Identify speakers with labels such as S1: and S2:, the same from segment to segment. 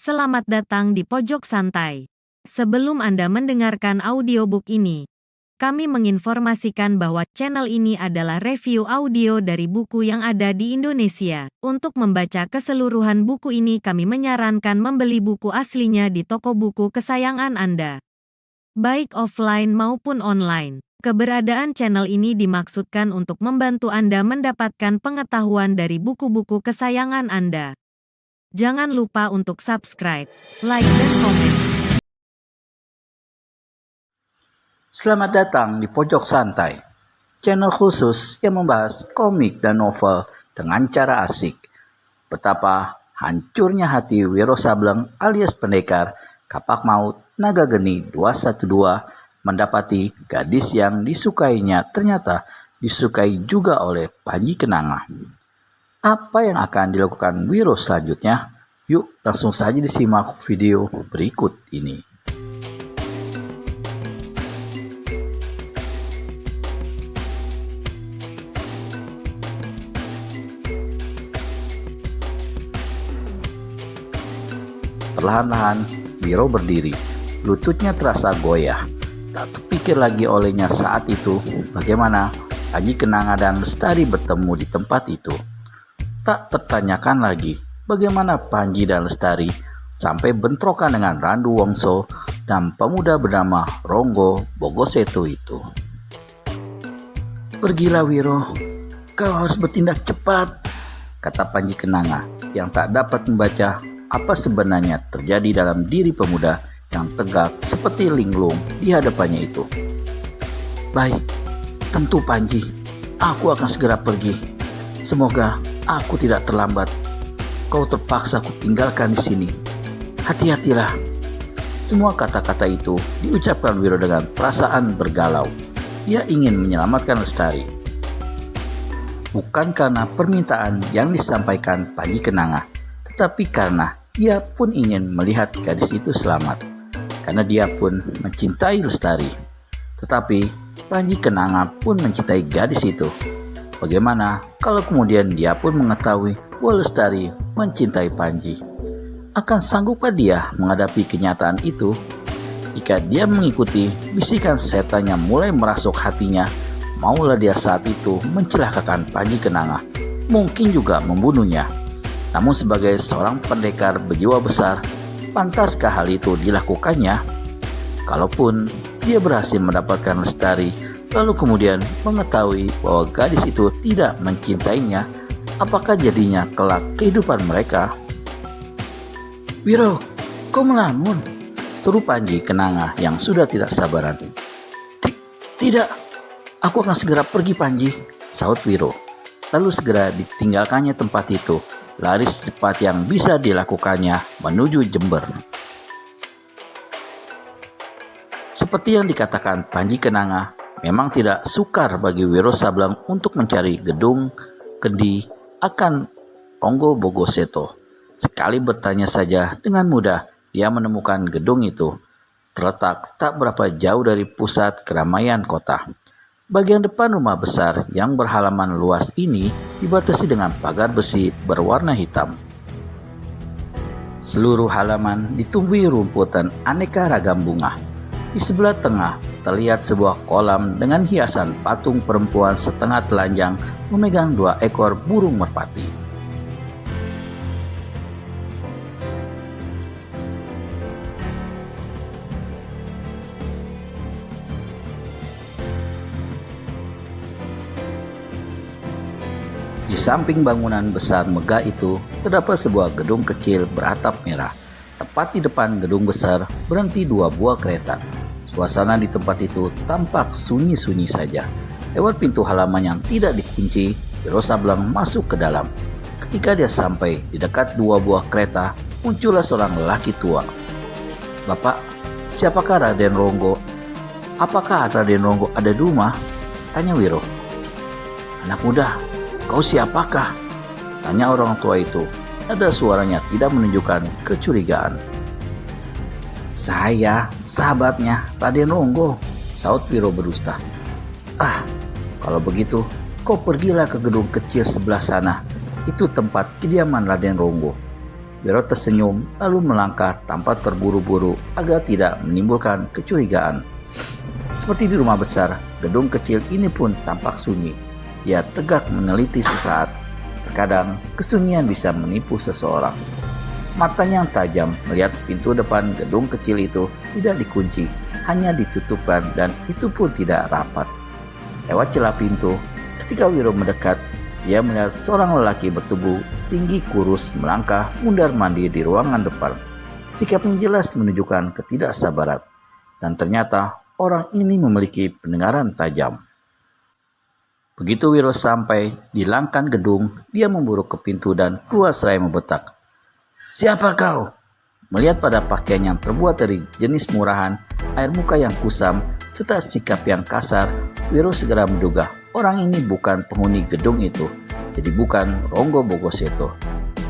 S1: Selamat datang di Pojok Santai. Sebelum Anda mendengarkan audiobook ini, kami menginformasikan bahwa channel ini adalah review audio dari buku yang ada di Indonesia. Untuk membaca keseluruhan buku ini, kami menyarankan membeli buku aslinya di toko buku kesayangan Anda, baik offline maupun online. Keberadaan channel ini dimaksudkan untuk membantu Anda mendapatkan pengetahuan dari buku-buku kesayangan Anda. Jangan lupa untuk subscribe, like, dan komen.
S2: Selamat datang di Pojok Santai, channel khusus yang membahas komik dan novel dengan cara asik. Betapa hancurnya hati Wiro Sableng alias pendekar Kapak Maut Naga Geni 212 mendapati gadis yang disukainya ternyata disukai juga oleh Panji Kenanga. Apa yang akan dilakukan Wiro selanjutnya? Yuk langsung saja disimak video berikut ini. Perlahan-lahan Wiro berdiri, lututnya terasa goyah. Tak terpikir lagi olehnya saat itu bagaimana Panji Kenanga dan Lestari bertemu di tempat itu. Tak tertanyakan lagi bagaimana Panji dan Lestari sampai bentrokan dengan Randu Wongso dan pemuda bernama Ronggo Bogoseto itu. "Pergilah Wiro, kau harus bertindak cepat," kata Panji Kenanga yang tak dapat membaca apa sebenarnya terjadi dalam diri pemuda yang tegak seperti linglung di hadapannya itu. "Baik, tentu Panji, aku akan segera pergi. Semoga aku tidak terlambat. Kau terpaksa aku tinggalkan di sini. Hati-hatilah." Semua kata-kata itu diucapkan Wiro dengan perasaan bergalau. Dia ingin menyelamatkan Lestari. Bukan karena permintaan yang disampaikan Panji Kenanga, tetapi karena dia pun ingin melihat gadis itu selamat. Karena dia pun mencintai Lestari. Tetapi Panji Kenanga pun mencintai gadis itu. Bagaimana kalau kemudian dia pun mengetahui bahwa Lestari mencintai Panji? Akan sanggupkah dia menghadapi kenyataan itu? Jika dia mengikuti bisikan setan yang mulai merasuk hatinya, maulah dia saat itu mencelakakan Panji Kenanga, mungkin juga membunuhnya. Namun sebagai seorang pendekar berjiwa besar, pantaskah hal itu dilakukannya? Kalaupun dia berhasil mendapatkan Lestari, lalu kemudian mengetahui bahwa gadis itu tidak mencintainya, apakah jadinya kelak kehidupan mereka? "Wiro, kau melamun?" seru Panji Kenanga yang sudah tidak sabaran. Tidak, aku akan segera pergi Panji," sahut Wiro. Lalu segera ditinggalkannya tempat itu, lari secepat yang bisa dilakukannya menuju Jember. Seperti yang dikatakan Panji Kenanga, memang tidak sukar bagi Wiro Sableng untuk mencari gedung kendi akan Ronggo Bogoseto. Sekali bertanya saja dengan mudah dia menemukan gedung itu. Terletak tak berapa jauh dari pusat keramaian kota. Bagian depan rumah besar yang berhalaman luas ini dibatasi dengan pagar besi berwarna hitam. Seluruh halaman ditumbuhi rumputan aneka ragam bunga. Di sebelah tengah terlihat sebuah kolam dengan hiasan patung perempuan setengah telanjang memegang 2 ekor burung merpati. Di samping bangunan besar megah itu terdapat sebuah gedung kecil beratap merah. Tepat di depan gedung besar berhenti 2 buah kereta. Suasana di tempat itu tampak sunyi-sunyi saja. Lewat pintu halaman yang tidak dikunci, Wiro Sableng masuk ke dalam. Ketika dia sampai di dekat 2 buah kereta, muncullah seorang lelaki tua. "Bapak, siapakah Raden Ronggo? Apakah Raden Ronggo ada di rumah?" tanya Wiro. "Anak muda, kau siapakah?" tanya orang tua itu. Nada suaranya tidak menunjukkan kecurigaan. "Saya sahabatnya Raden Ronggo," sahut Wiro berdusta. "Ah, kalau begitu kau pergilah ke gedung kecil sebelah sana. Itu tempat kediaman Raden Ronggo." Wiro tersenyum lalu melangkah tanpa terburu-buru agar tidak menimbulkan kecurigaan. Seperti di rumah besar, gedung kecil ini pun tampak sunyi. Ia tegak meneliti sesaat. Terkadang kesunyian bisa menipu seseorang. Matanya yang tajam melihat pintu depan gedung kecil itu tidak dikunci, hanya ditutupkan dan itu pun tidak rapat. Lewat celah pintu, ketika Wiro mendekat, dia melihat seorang lelaki bertubuh tinggi kurus melangkah mundar-mandir di ruangan depan. Sikapnya jelas menunjukkan ketidaksabaran, dan ternyata orang ini memiliki pendengaran tajam. Begitu Wiro sampai di langkan gedung, dia memburu ke pintu dan keluar seraya membetak. "Siapa kau?" Melihat pada pakaian yang terbuat dari jenis murahan, air muka yang kusam, serta sikap yang kasar, Wiro segera menduga orang ini bukan penghuni gedung itu, jadi bukan Ronggo Bogoseto.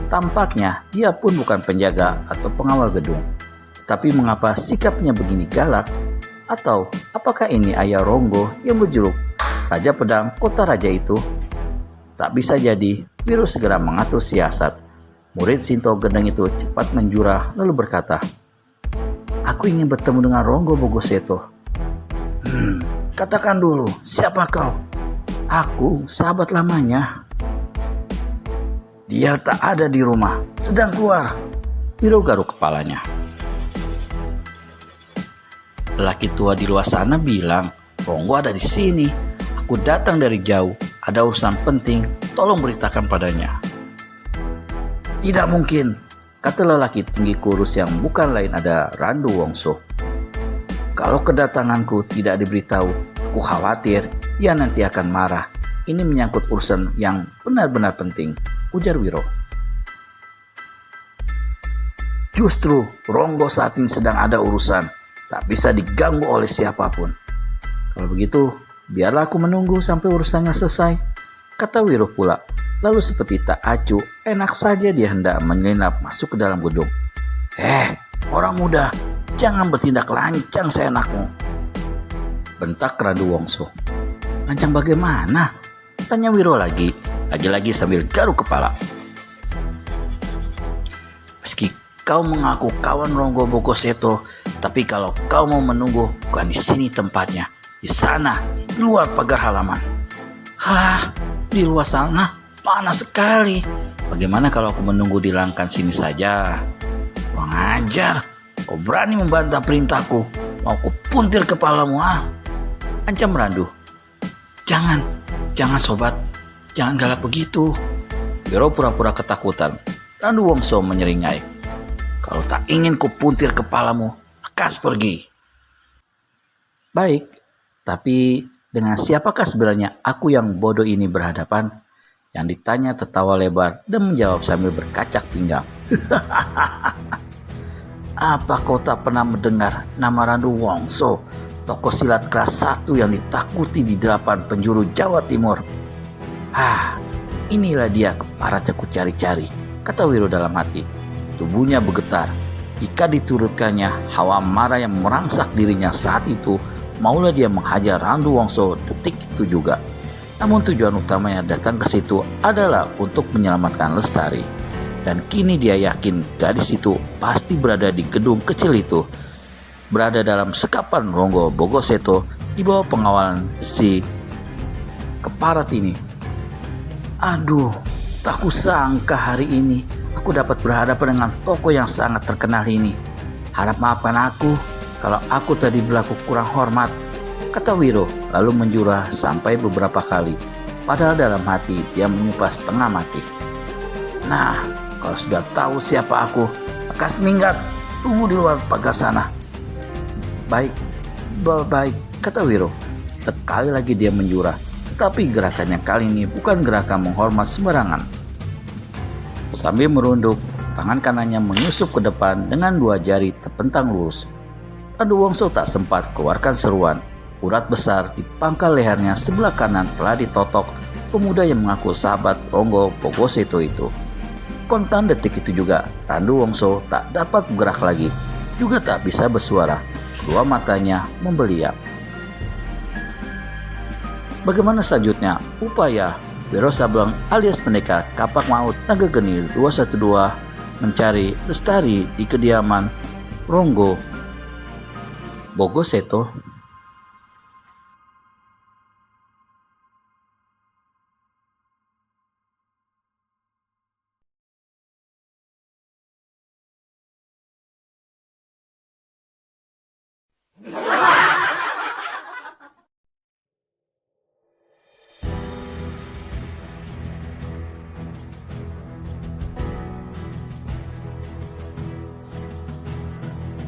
S2: Tampaknya dia pun bukan penjaga atau pengawal gedung. Tapi mengapa sikapnya begini galak? Atau apakah ini ayah Ronggo yang berjuluk Raja Pedang Kota Raja itu? Tak bisa jadi, Wiro segera mengatur siasat. Murid Sinto Gendeng itu cepat menjura lalu berkata, "Aku ingin bertemu dengan Ronggo Bogoseto." Katakan dulu, siapa kau?" "Aku sahabat lamanya." "Dia tak ada di rumah, sedang keluar." Wiro garuk kepalanya. Lelaki tua di luar sana bilang, "Ronggo ada di sini. Aku datang dari jauh, ada urusan penting, tolong beritakan padanya." "Tidak mungkin," kata lelaki tinggi kurus yang bukan lain ada Randu Wongso. "Kalau kedatanganku tidak diberitahu, aku khawatir ia nanti akan marah. Ini menyangkut urusan yang benar-benar penting," ujar Wiro. "Justru Ronggo saat ini sedang ada urusan, tak bisa diganggu oleh siapapun." "Kalau begitu, biarlah aku menunggu sampai urusannya selesai," kata Wiro pula. Lalu seperti tak acuh, enak saja dia hendak menyelinap masuk ke dalam gedung. Orang muda, jangan bertindak lancang seenakmu," bentak Randu Wongso. "Lancang bagaimana?" tanya Wiro lagi-lagi sambil garuk kepala. "Meski kau mengaku kawan Ronggo Bogoseto, tapi kalau kau mau menunggu, bukan di sini tempatnya. Di sana, di luar pagar halaman." "Hah, di luar sana? Panas sekali. Bagaimana kalau aku menunggu di langkan sini saja?" "Kurang ajar, kau berani membantah perintahku. Mau ku puntir kepalamu, ancam Randu. Jangan sobat, jangan galak begitu." Wiro pura-pura ketakutan. Randu Wongso menyeringai, "Kalau tak ingin ku puntir kepalamu, lekas pergi." "Baik, tapi dengan siapakah sebenarnya aku yang bodoh ini berhadapan?" Yang ditanya tertawa lebar dan menjawab sambil berkacak pinggang. "Apa kau tak pernah mendengar nama Randu Wongso, tokoh silat kelas 1 yang ditakuti di 8 penjuru Jawa Timur?" Inilah dia keparat yang ku cari-cari," kata Wiro dalam hati. Tubuhnya bergetar. Jika diturutkannya hawa marah yang merangsak dirinya saat itu, maulah dia menghajar Randu Wongso detik itu juga. Namun tujuan utamanya datang ke situ adalah untuk menyelamatkan Lestari. Dan kini dia yakin gadis itu pasti berada di gedung kecil itu, berada dalam sekapan Ronggo Bogoseto di bawah pengawalan si keparat ini. "Aduh, tak kusangka hari ini aku dapat berhadapan dengan tokoh yang sangat terkenal ini. Harap maafkan aku kalau aku tadi berlaku kurang hormat," kata Wiro lalu menjura sampai beberapa kali. Padahal dalam hati dia menyumpah setengah mati. "Nah, kalau sudah tahu siapa aku, lekas minggat, tunggu di luar pagar sana." Baik, kata Wiro. Sekali lagi dia menjura, tetapi gerakannya kali ini bukan gerakan menghormat sembarangan. Sambil merunduk, tangan kanannya menyusup ke depan dengan 2 jari terpentang lurus. Randu Wongso tak sempat keluarkan seruan. Urat besar di pangkal lehernya sebelah kanan telah ditotok pemuda yang mengaku sahabat Ronggo Bogoseto itu. Kontan detik itu juga, Randu Wongso tak dapat bergerak lagi, juga tak bisa bersuara. Kedua matanya membeliak. Bagaimana selanjutnya? Upaya Wiro Sableng alias pendekar Kapak Maut Naga Geni 212 mencari Lestari di kediaman Ronggo Bogoseto.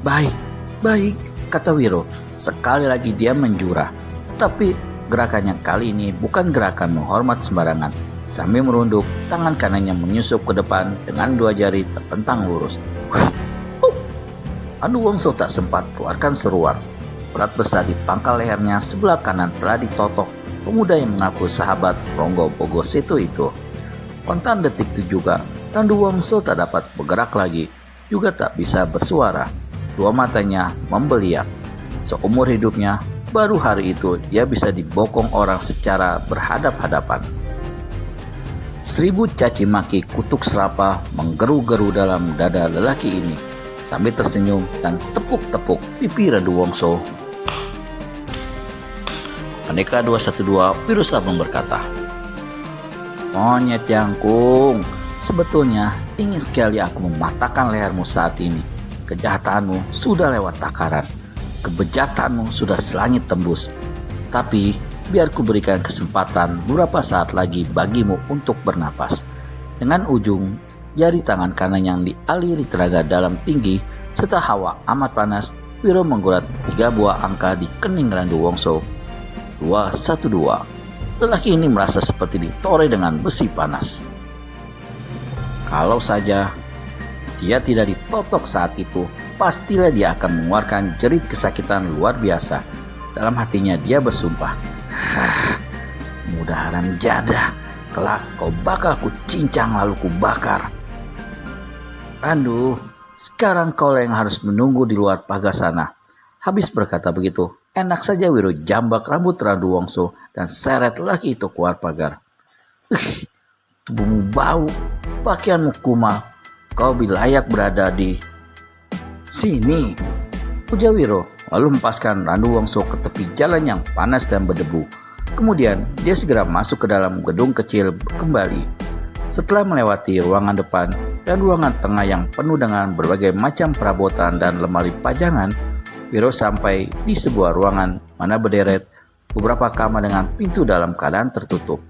S2: Baik, baik, kata Wiro. Sekali lagi dia menjura. Tetapi gerakannya kali ini bukan gerakan menghormat sembarangan. Sambil merunduk, tangan kanannya menyusup ke depan dengan 2 jari terpentang lurus. Anduwongso tak sempat keluarkan seruan. Berat besar di pangkal lehernya sebelah kanan telah ditotok pemuda yang mengaku sahabat Ronggo Bogoseto itu. Kontan detik itu juga, Anduwongso tak dapat bergerak lagi, juga tak bisa bersuara. 2 matanya membeliak. Seumur hidupnya, baru hari itu dia bisa dibokong orang secara berhadap-hadapan. 1000 caci maki kutuk serapa menggeru-geru dalam dada lelaki ini, sambil tersenyum dan tepuk-tepuk pipi Anduwongso. Pendekar 212 Wiro Sableng berkata, "Monyet jangkung, sebetulnya ingin sekali aku mematahkan lehermu saat ini. Kejahatanmu sudah lewat takaran, kebejatanmu sudah selangit tembus. Tapi biar ku berikan kesempatan beberapa saat lagi bagimu untuk bernapas." Dengan ujung jari tangan kanan yang dialiri tenaga dalam tinggi serta hawa amat panas, Wiro menggulat 3 buah angka di kening Anduwongso. 212. Lelaki ini merasa seperti ditore dengan besi panas. Kalau saja dia tidak ditotok saat itu, pastilah dia akan mengeluarkan jerit kesakitan luar biasa. Dalam hatinya dia bersumpah, "Mudah haram jadah, kelak kau bakal ku cincang lalu ku bakar." "Randu, sekarang kau yang harus menunggu di luar pagar sana." Habis berkata begitu, enak saja Wiro jambak rambut Anduwongso dan seret lelaki itu keluar pagar. "Tubuhmu bau, pakaianmu kumal. Kau layak berada di sini," ujar Wiro, lalu melepaskan Anduwongso ke tepi jalan yang panas dan berdebu. Kemudian dia segera masuk ke dalam gedung kecil kembali. Setelah melewati ruangan depan dan ruangan tengah yang penuh dengan berbagai macam perabotan dan lemari pajangan, Wiro sampai di sebuah ruangan mana berderet beberapa kamar dengan pintu dalam keadaan tertutup.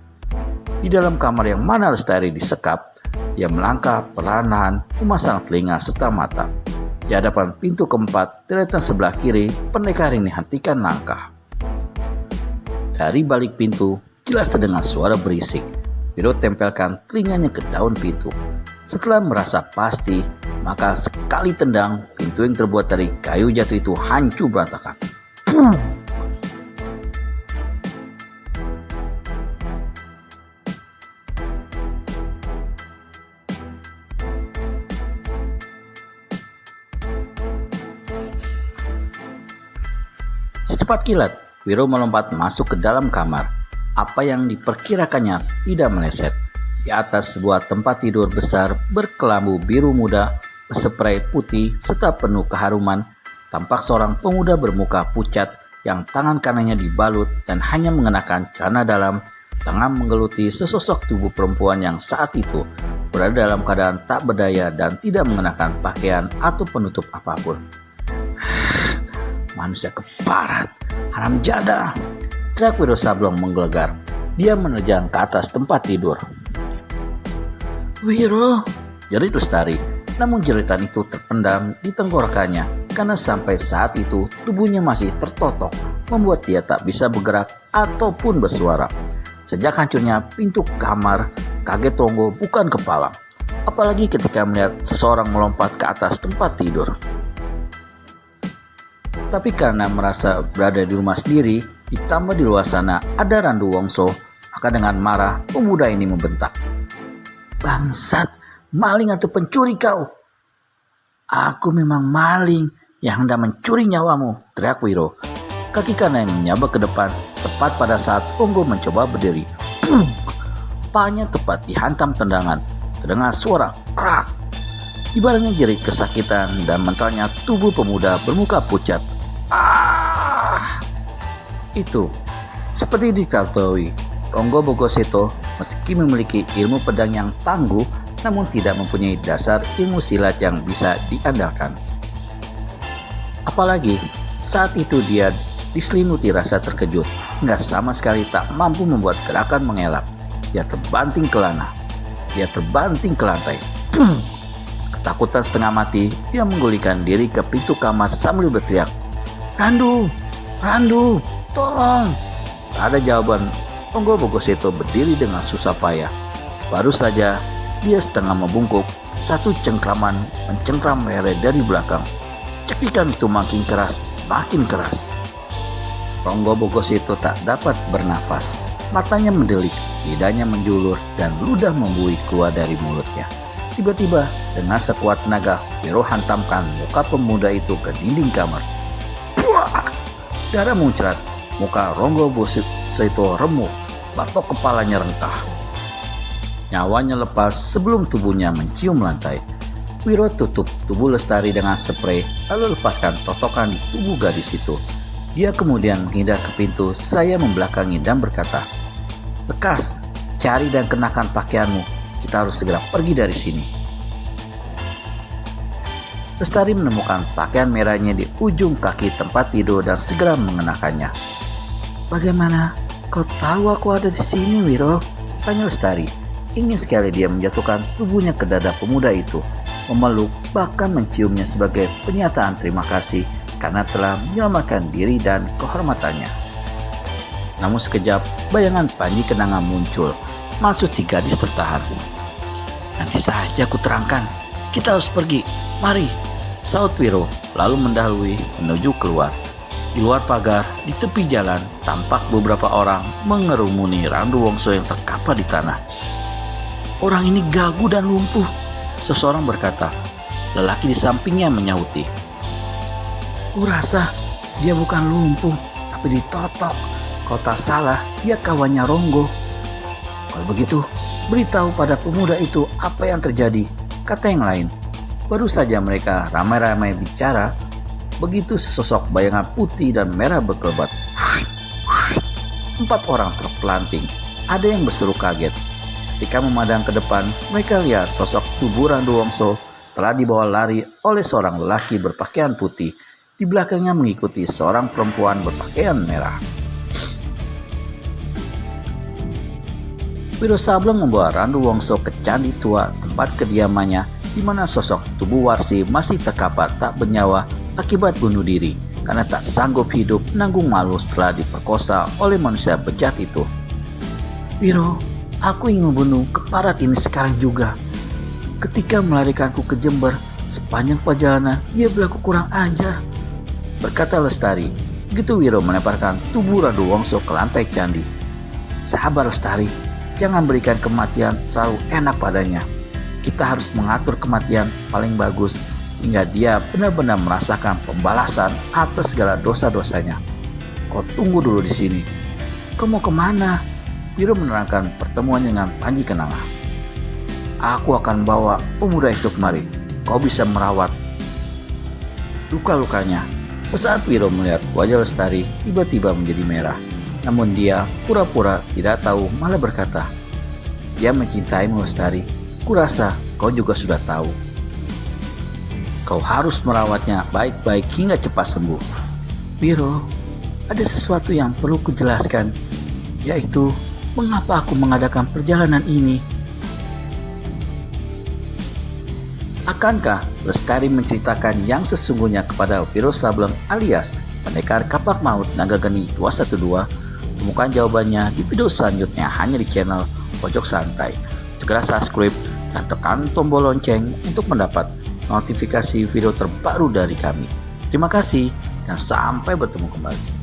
S2: Di dalam kamar yang mana Lestari disekap, dia melangkah perlahan-lahan memasang telinga serta mata. Di hadapan pintu keempat, deretan sebelah kiri, pendekar ini hentikan langkah. Dari balik pintu, jelas terdengar suara berisik. Wiro tempelkan telinganya ke daun pintu. Setelah merasa pasti, maka sekali tendang, pintu yang terbuat dari kayu jatuh itu hancur berantakan. Secepat kilat, Wiro melompat masuk ke dalam kamar. Apa yang diperkirakannya tidak meleset. Di atas sebuah tempat tidur besar berkelambu biru muda, spray putih serta penuh keharuman, tampak seorang pemuda bermuka pucat yang tangan kanannya dibalut dan hanya mengenakan celana dalam, tengah menggeluti sesosok tubuh perempuan yang saat itu berada dalam keadaan tak berdaya dan tidak mengenakan pakaian atau penutup apapun. "Manusia keparat, haram jadah!" teriak Wiro Sableng menggelegar. Dia menerjang ke atas tempat tidur. "Wiro!" jerit Lestari. Namun jeritan itu terpendam di tenggorokannya karena sampai saat itu tubuhnya masih tertotok, membuat dia tak bisa bergerak ataupun bersuara. Sejak hancurnya pintu kamar, kaget Ronggo bukan kepala, apalagi ketika melihat seseorang melompat ke atas tempat tidur. Tapi karena merasa berada di rumah sendiri, ditambah di luar sana ada Anduwongso, maka dengan marah pemuda ini membentak, "Bangsat, maling atau pencuri kau?" "Aku memang maling yang hendak mencuri nyawamu," teriak Wiro. Kaki kanan menyabak ke depan, tepat pada saat Ronggo mencoba berdiri. Pahanya tepat dihantam tendangan. Terdengar suara krak. Ibaratnya jerit kesakitan dan mentalnya tubuh pemuda bermuka pucat. Ah! Itu, seperti diketahui, Ronggo Bogoseto meski memiliki ilmu pedang yang tangguh, namun tidak mempunyai dasar ilmu silat yang bisa diandalkan. Apalagi saat itu dia diselimuti rasa terkejut, hingga sama sekali tak mampu membuat gerakan mengelak. Dia terbanting ke lantai. Ketakutan setengah mati, dia menggulingkan diri ke pintu kamar sambil berteriak, Randu, tolong. Tak ada jawaban. Ronggo Bogoseto berdiri dengan susah payah. Baru saja dia setengah membungkuk, satu cengkraman mencengkram lehernya dari belakang. Cekikan itu makin keras. Ronggo Bogoseto tak dapat bernafas. Matanya mendelik, lidahnya menjulur, dan ludah membuih keluar dari mulutnya. Tiba-tiba, dengan sekuat tenaga, Wiro hantamkan muka pemuda itu ke dinding kamar. Puak! Darah muncrat, muka Ronggo Bogoseto remuk, batok kepalanya rengkah. Nyawanya lepas sebelum tubuhnya mencium lantai. Wiro tutup tubuh Lestari dengan spray, lalu lepaskan totokan di tubuh gadis itu. Dia kemudian menghindar ke pintu, saya membelakangi dan berkata, Lekas, cari dan kenakan pakaianmu. Kita harus segera pergi dari sini. Lestari menemukan pakaian merahnya di ujung kaki tempat tidur dan segera mengenakannya. Bagaimana kau tahu aku ada di sini, Wiro? Tanya Lestari. Ingin sekali dia menjatuhkan tubuhnya ke dada pemuda itu, memeluk bahkan menciumnya sebagai penyataan terima kasih karena telah menyelamatkan diri dan kehormatannya. Namun sekejap, bayangan Panji Kenanga muncul. Maksud si gadis tertahan. Nanti saja aku terangkan. Kita harus pergi. Mari, saut Wiro, lalu mendahului menuju keluar. Di luar pagar, di tepi jalan, tampak beberapa orang mengerumuni Randu Wongso yang terkapar di tanah. Orang ini gagu dan lumpuh, seseorang berkata. Lelaki di sampingnya menyahuti. Kurasa dia bukan lumpuh, tapi ditotok. Kau tak salah, dia kawannya Ronggo. Kalau begitu, beritahu pada pemuda itu apa yang terjadi, kata yang lain. Baru saja mereka ramai-ramai bicara, begitu sesosok bayangan putih dan merah berkelebat. 4 orang terpelanting. Ada yang berseru kaget. Ketika memandang ke depan, mereka lihat sosok tubuh Randu Wongso telah dibawa lari oleh seorang lelaki berpakaian putih. Di belakangnya mengikuti seorang perempuan berpakaian merah. Wiro Sableng membawa Randu Wongso ke candi tua, tempat kediamannya, di mana sosok tubuh Warsi masih terkapar tak bernyawa akibat bunuh diri karena tak sanggup hidup menanggung malu setelah diperkosa oleh manusia bejat itu. Wiro, aku ingin membunuh keparat ini sekarang juga. Ketika melarikanku ke Jember, sepanjang perjalanan dia berlaku kurang ajar, berkata Lestari. Begitu Wiro melemparkan tubuh Randu Wongso ke lantai candi. Sabar Lestari, jangan berikan kematian terlalu enak padanya. Kita harus mengatur kematian paling bagus hingga dia benar-benar merasakan pembalasan atas segala dosa-dosanya. Kau tunggu dulu di sini. Kau mau kemana? Wiro menerangkan pertemuan dengan Panji Kenanga. Aku akan bawa pemuda itu kemari. Kau bisa merawat luka-lukanya. Sesaat Wiro melihat wajah Lestari tiba-tiba menjadi merah. Namun dia pura-pura tidak tahu, malah berkata, dia mencintaimu Lestari. Kurasa kau juga sudah tahu. Kau harus merawatnya baik-baik hingga cepat sembuh. Wiro, ada sesuatu yang perlu kujelaskan, yaitu mengapa aku mengadakan perjalanan ini. Akankah Lestari menceritakan yang sesungguhnya kepada Wiro Sableng alias pendekar kapak maut Naga Geni 212? Temukan jawabannya di video selanjutnya hanya di channel Pojok Santai. Segera subscribe dan tekan tombol lonceng untuk mendapat notifikasi video terbaru dari kami. Terima kasih dan sampai bertemu kembali.